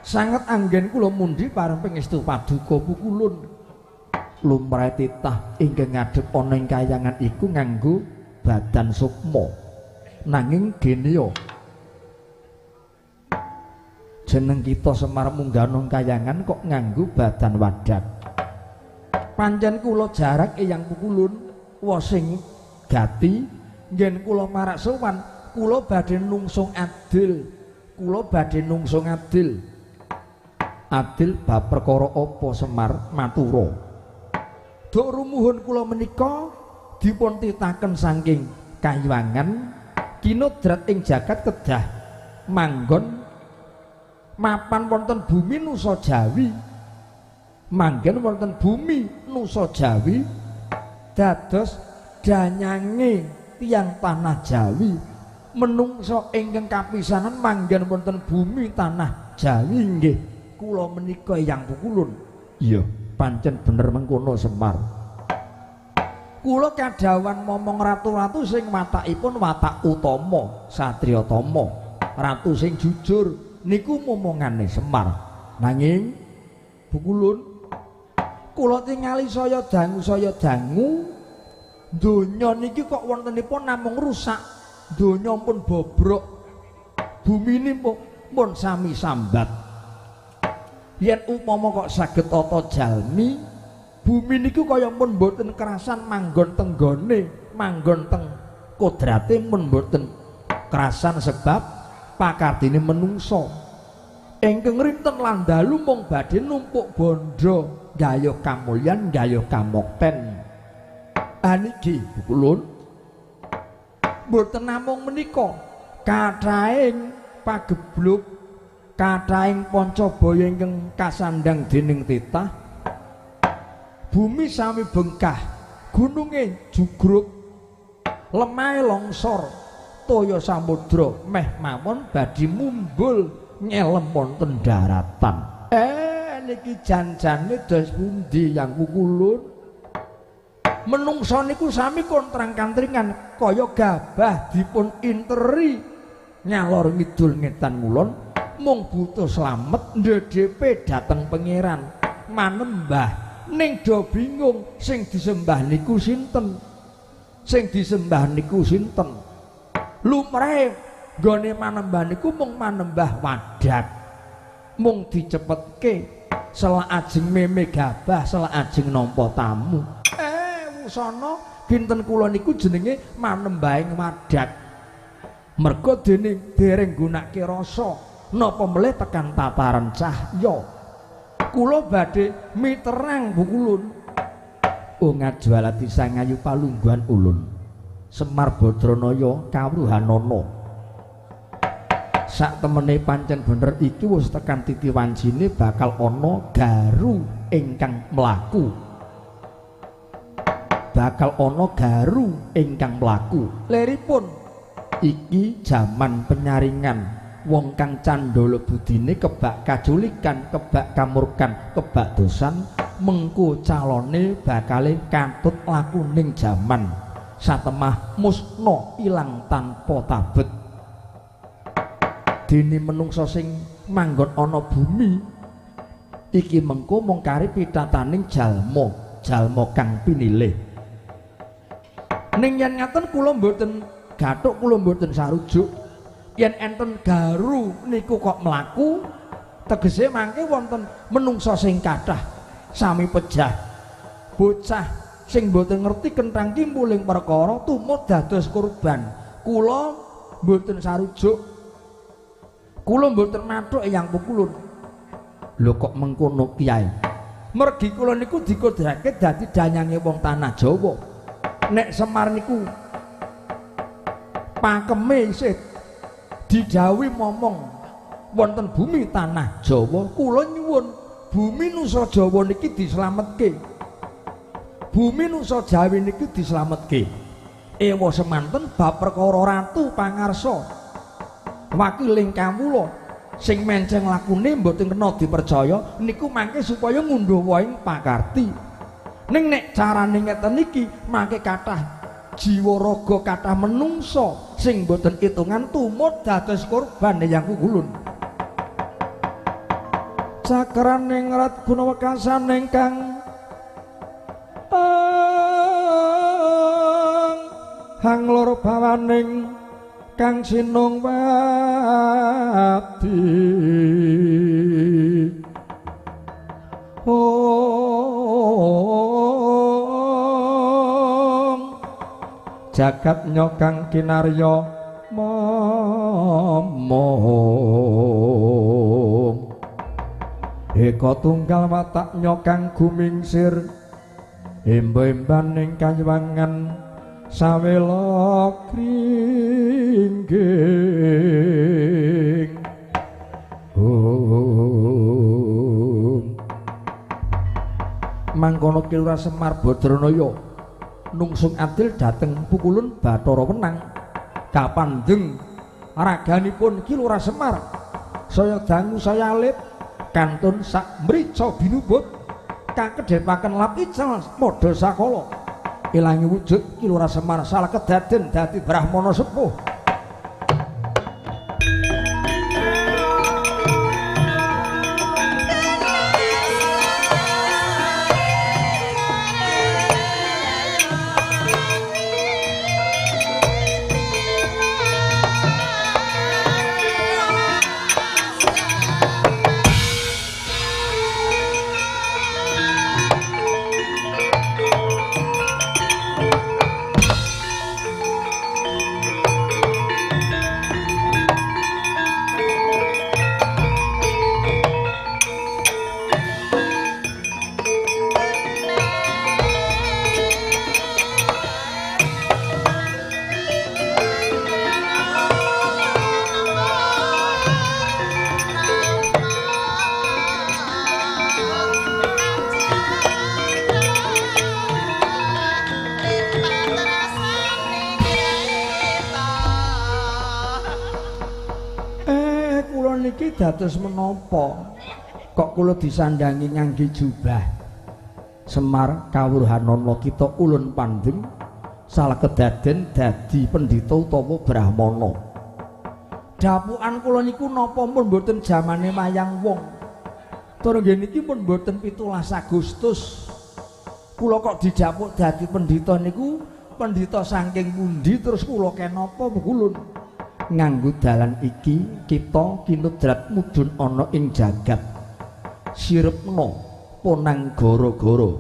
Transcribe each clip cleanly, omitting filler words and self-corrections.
sanget anggen kula mundi pareng pangestu paduka pukulun lumrahe titah ingkang ngadhep ana ing kayangan iku nganggo badan sukma nanging gene jeneng kita Semar munggah nang kayangan kok nganggo badan wadak pancen kula jarak eyang pukulun wosing gati nggen kula marak sowan kula badhe nungsung adil adil bab perkara apa Semar matura duk rumuhun kula menika dipun titaken saking kayiwangan kinodrat ing jagat kedah manggon mapan wonten bumi Nusa Jawi manggen wonten bumi Nusa Jawi dados danyange tiyang tanah Jawi menungso ingkang kapisanan manggen wonten bumi tanah Jawi nggih kula menika eyang pukulun iya pancen bener mengkono Semar kula kadawan momong ratu-ratu sing watakipun watak utama satriya tama ratu sing jujur niku momongane Semar nanging pukulun kula tingali saya dangu donya niki kok wontenipun namung rusak donya pun bobrok bumi ini pun sami sambat yen upama kok saged tata jalmi bumi niku kaya pun mboten kerasan manggon tenggone manggon teng kodrate pun mboten kerasan sebab pakardine menungso ingkang rinten lan dalu mung badhe numpuk bondo gayuh kamulyan gayuh kamokten aniki pukulun mboten namung menika kathahing pagebluk kathahing pancabaya ingkang kasandang dening titah bumi sami bengkah gununge jugruk lemahe longsor toya samudra meh mawon badhe mumbul nyelem wonten daratan niki janjane dos pundi yang pukulun menungsa niku sami kontrang-kantringan kaya gabah dipun interi nyalor ngidul ngetan ngulon mung butuh slamet ndhedepe dhateng pangeran manembah ning do bingung sing disembah niku sinten lumrahe nggone manembah niku mung manembah wadak mung dicepetke selak ajeng meme gabah selak ajeng nampa tamu wusana kinten kula niku jenenge manembahing wadak merga dene dereng gunake rasa napa melih tekan tataran cahya kula badhe miterang pukulun ngajwalati sangayu palungguhan ulun Semar Badranaya kawruhanana sak temene pancen bener iki wis tekan titi wancine bakal ana garu ingkang mlaku leripun iki jaman penyaringan wong kang candala budine kebak kaculikan kebak kamurkan kebak dosan mengko calone bakale katut laku ning jaman satemah musna ilang tanpa tabet dene menungsa sing manggon ana bumi iki mengko mung kari pitataning jalma kang pinilih ning yen ngaten kula mboten gathuk kula mboten sarujuk yen enten garu niku kok mlaku tegese mangke wonten menungsa sing kathah sami pejah bocah sing mboten ngerti kenthang kimpuling perkara tumut dados kurban kula mboten sarujuk kula mboten mathuk eyang pukulun lho kok mengkono kiai mergi kula niku dikodrake dadi danyange wong tanah Jawa nek Semar niku pakeme isih didhawuhi momong wonten bumi tanah Jawa kula nyuwun bumi Nusa Jawa niki dislametke bumi Nusa Jawi niki dislametke ewa semanten bab perkara ratu pangarsa wakiling kawula sing menceng lakune mboten kena dipercaya niku mangke supaya ngunduh ing pakarti ning nek carane ngeten iki mangke kathah jiwa raga kathah menungso sing mboten itungan tumut dados korban yang kukulun cakraning rat guna wekasan ingkang hang loro bawaning kang sinung wati jagat nyokang kinarya momong eka tunggal watak nyokang gumingsir emba-embaning kanywangan sawela kringging mangkono Kilura Semar Badranaya nungsung adil dhateng pukulun Bathara Wenang kapandheng raganipun Kilura Semar saya dangu saya alit kantun sak mrica binubut kakedhepaken lap ical padha sakala ilangi wujud Kilura Semar salah kedaden dadi Brahmana sepuh. Dados menapa kok kula disandangi ngangge jubah Semar kawruhanana kita ulun pandeng salah kedaden dadi pendhita utawa brahmana dapukan kula niku napa pun mboten jamane wayang wong tur nggih niki pun mboten 17 Agustus kula kok didapuk dadi pendhita niku pendhita saking pundi terus kula kenapa kulun nganggo dalan iki kita kinudrat mudhun ana ing jagat sirepna ponang gara-gara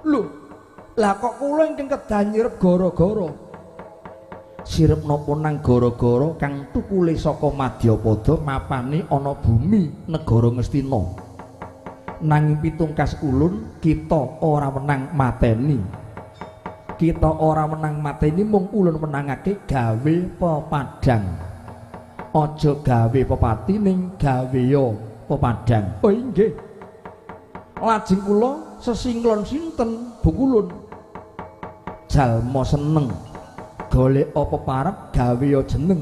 lho lah kok kula ingkang kedah nyirep gara-gara sirepna ponang gara-gara kang tukule saka Madyapada mapane ana bumi negara Ngastina nanging pitungkas ulun kita ora menang mateni kita ora menang mateni mung ulun menangake gawe pepadang aja gawe pepati ning gawe yo pepadang oh inggih lajeng kula sesinglon sinten bukulun jalma seneng golek apa parep gawe yo jeneng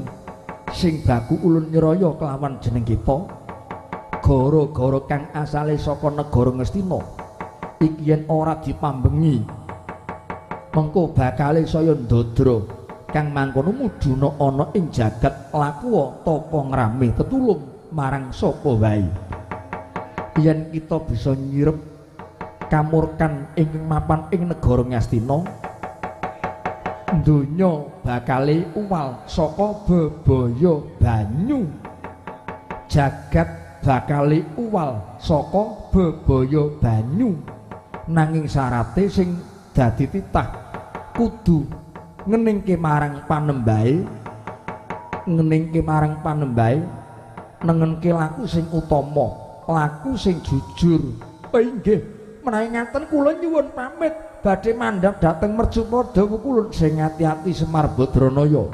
sing baku ulun nyeraya kelawan jeneng kita gara-gara kang asale saka negara Ngastina iki yen ora dipambengi mengko bakale saya ndodra kang mangkono mudhuna ana ing jagat laku tapa ngrame tetulung marang sapa wae yen kita bisa nyirep kamurkan ing mapan ing negara Ngastina donya bakale uwal saka bebaya banyu jagat bakale uwal saka bebaya banyu nanging syarate sing dadi titah kudu ngeningke marang panembahe nengenke laku sing utama laku sing jujur inggih menawi ngaten kula nyuwun pamit badhe mandhap dhateng Mercupada kulun sing ati-ati Semar Badranaya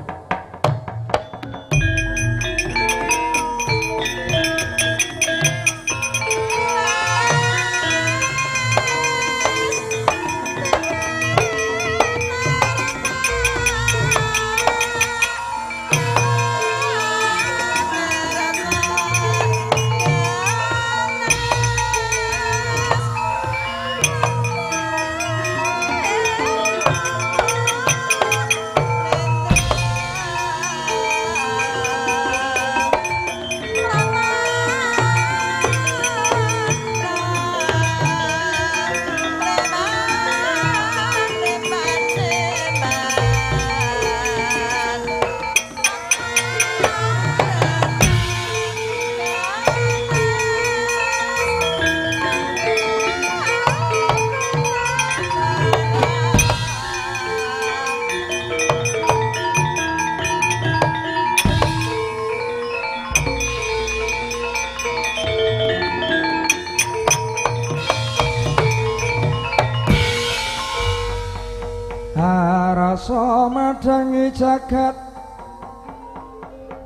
mangsa madangi jagat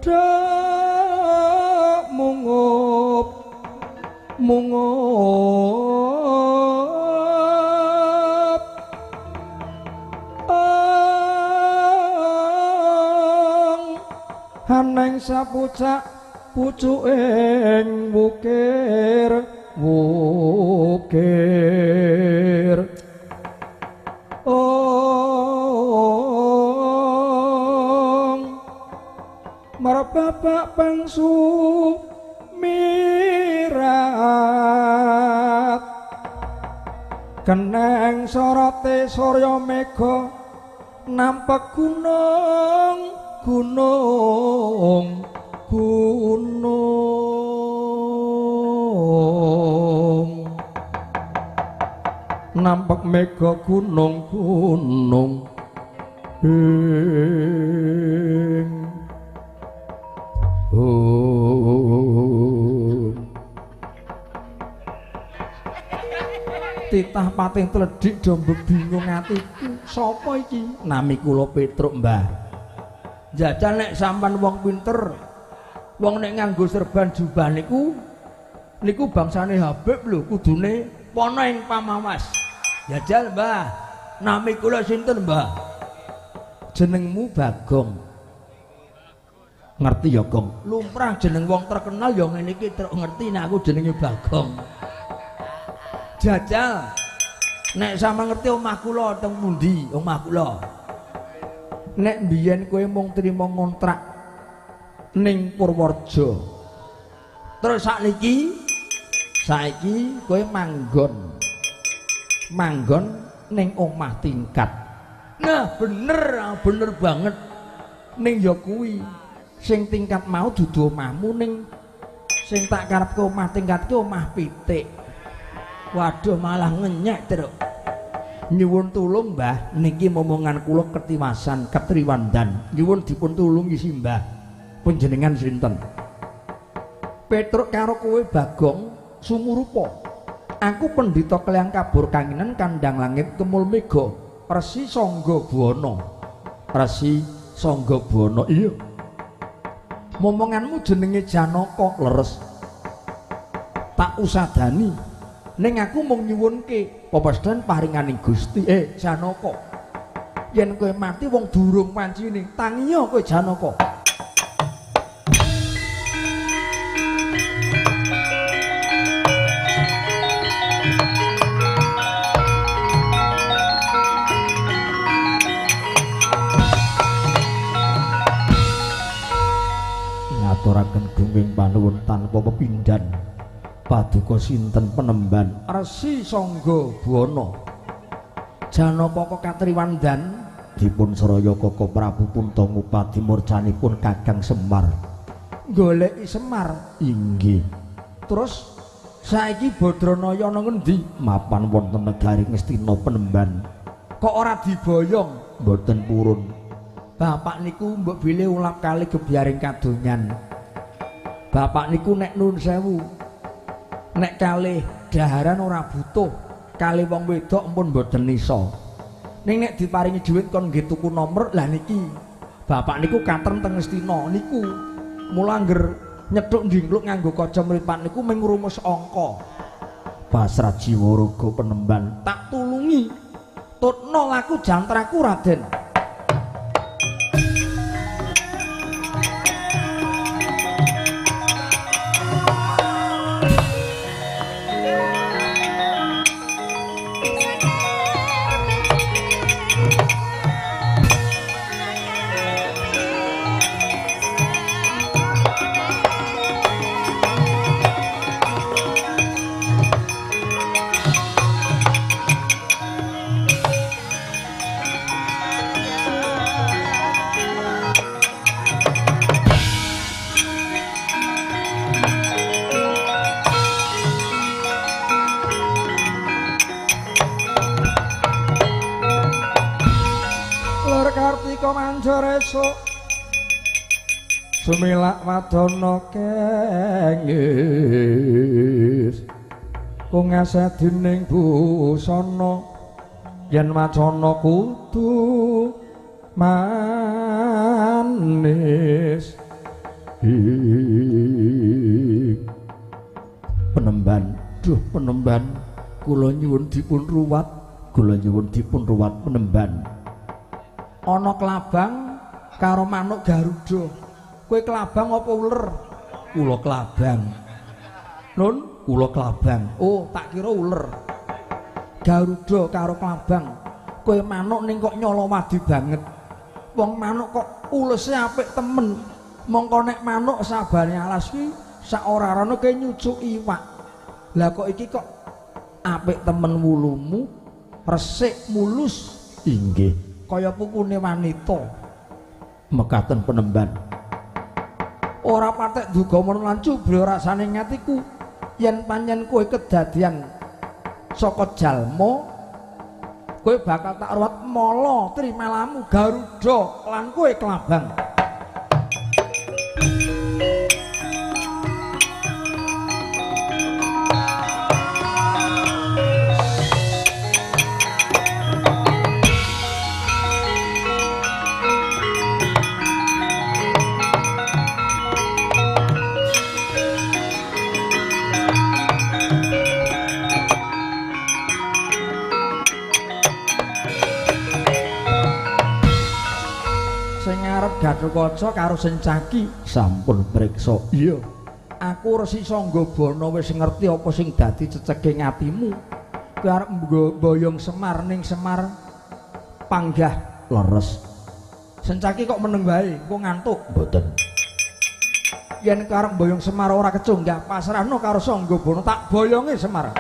dak mungup haneng sapucak pucuking wukir marbapak pangsu mirat keneng sorote surya mega nampak gunung nampak mega gunung titah pating tledhik do bingung atiku sapa iki nami kula Petruk Mbah jajal nek sampean wong pinter wong nek nganggo serban jubah niku bangsane Habib lho kudune pana ing pamawas jajal Mbah nami kula sinten Mbah jenengmu Bagong ngerti ya Gong lumrah jeneng wong terkenal ya ngene iki truk ngerti nek aku jenenge Bagong jajal nek sama ngerti omah kula teng pundi omah kula nek mbiyen kowe mung trima ngontrak ning Purworejo terus saiki kowe manggon ning omah tingkat nah bener banget ning ya kuwi sing tingkat mau dudu omahmu ning sing tak karepke omah tingkat ki omah pitik waduh malah ngenyek terus nyuwun tulung Mbah niki momongan kula ketiwasan ketriwandan nyuwun dipun tulungi Simbah panjenengan sinten Petruk karo kowe Bagong sumurupa aku pendhita Kelyang Kabur Kanginan Kandang Langit Kemul Mega Resi Sangga Buwana iya momonganmu jenenge Janaka leres tak usadani ning aku mung nyuwunke pepesten paringaning Gusti Janaka yen kowe mati wong durung pancine tangiya kowe Janaka ngaturaken gunging panuwun tanpa pepindhan paduka sinten penemban Resi Sangga Buwana Janaka Katriwandan dipun seraya Kaka Prabu Punta ngupadi murcanipun Kakang Semar goleki Semar inggih terus saiki Badranaya ana ngendi mapan wonten negari Ngastina Penemban kok ora diboyong mboten purun bapak niku mbok bilih ulap kali gebyaring kadonyan bapak niku nek nuwun sewu nek kalih daharan ora butuh kalih wong wedok ampun mboten iso ning nek diparingi dhuwit kon nggih tuku nomer lah niki bapak niku katen teng Ngastina niku mula angger nyethuk njingkluk nganggo kaca mripat niku mung ngrumus angka pasrah jiwa raga Penemban tak tulungi tutna laku jantraku Raden esuk sumilak wadana kengis kungase dining busana yen wacana kudu manis Penemban, duh Penemban, kula nyuwun dipun ruwat, Penemban. Ana klabang karo manuk Garuda. Kowe klabang apa uler? Kula klabang. Nun, kula klabang. Oh, tak kira uler. Garuda karo klabang. Kowe manuk ning kok nyolowadi banget. Wong manuk kok ulese apik temen. Mongko nek manuk sabane alas ki sak ora-orane ke nyucuk iwak. Lah kok iki kok apik temen wulumu, resik mulus. Inggih, kaya pupune wanita. Mekaten Penemban. Ora patek duga men lan cubro rasane ngatiku yen pancen kowe kedadian saka jalma kowe bakal tak ruwat mala trimelamu Garuda lan kowe klabang. Gatotkaca karo Sencaki sampun priksa. Iya. Aku Resi Sanggabana wis ngerti apa sing dadi ceceking atimu. Kowe arep mboyong Semar ning Semar panggah leres. Sencaki kok meneng wae, kok ngantuk? Mboten. Yen arep mboyong Semar ora kecunggah pasrahno karo Sanggabana tak boyonge Semar.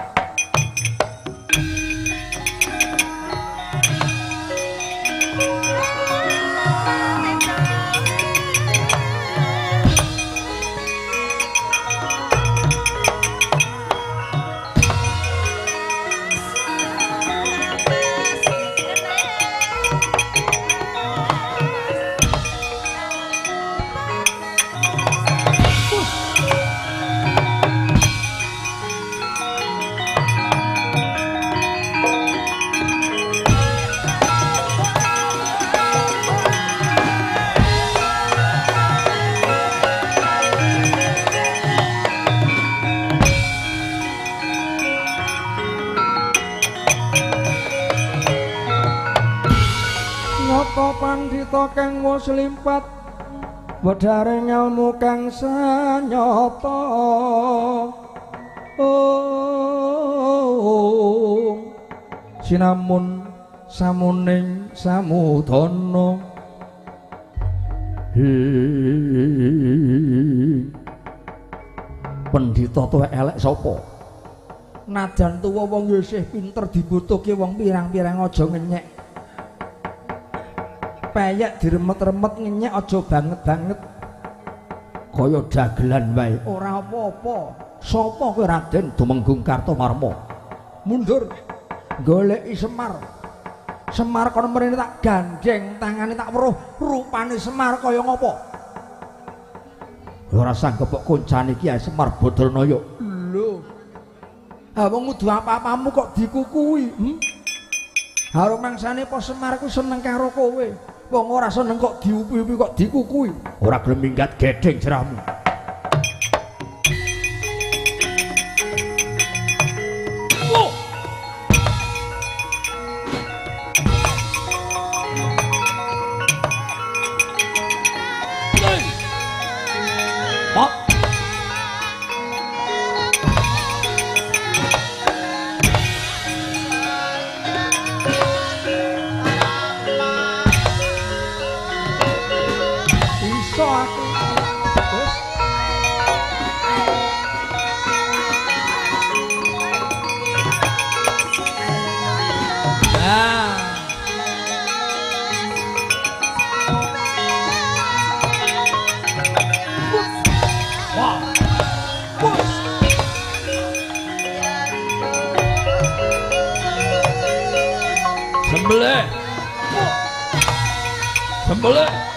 Kang wis limpat wedharing ilmu kang sanyata sinamun samuning samudana pendhita tuwek elek sapa najan tuwa wong isih pinter dibutuhke wong pirang-pirang aja ngenyek peyek diremet-remet ngenyek aja banget-banget kaya dagelan wae ora apa-apa sapa kowe Raden Tumenggung Kartomarma mundur goleki Semar kono mrene tak gandeng tangane tak weruh rupane Semar kaya ngopo ora sanggup kok koncane iki Semar Badranaya lho ha wong kudu apa-apamu kok dikukui Harum mangsane po Semar ku seneng karo kowe wong ora seneng kok diupi-upi kok dikukui ora gelem minggat gedeng jerahmu Sembelih.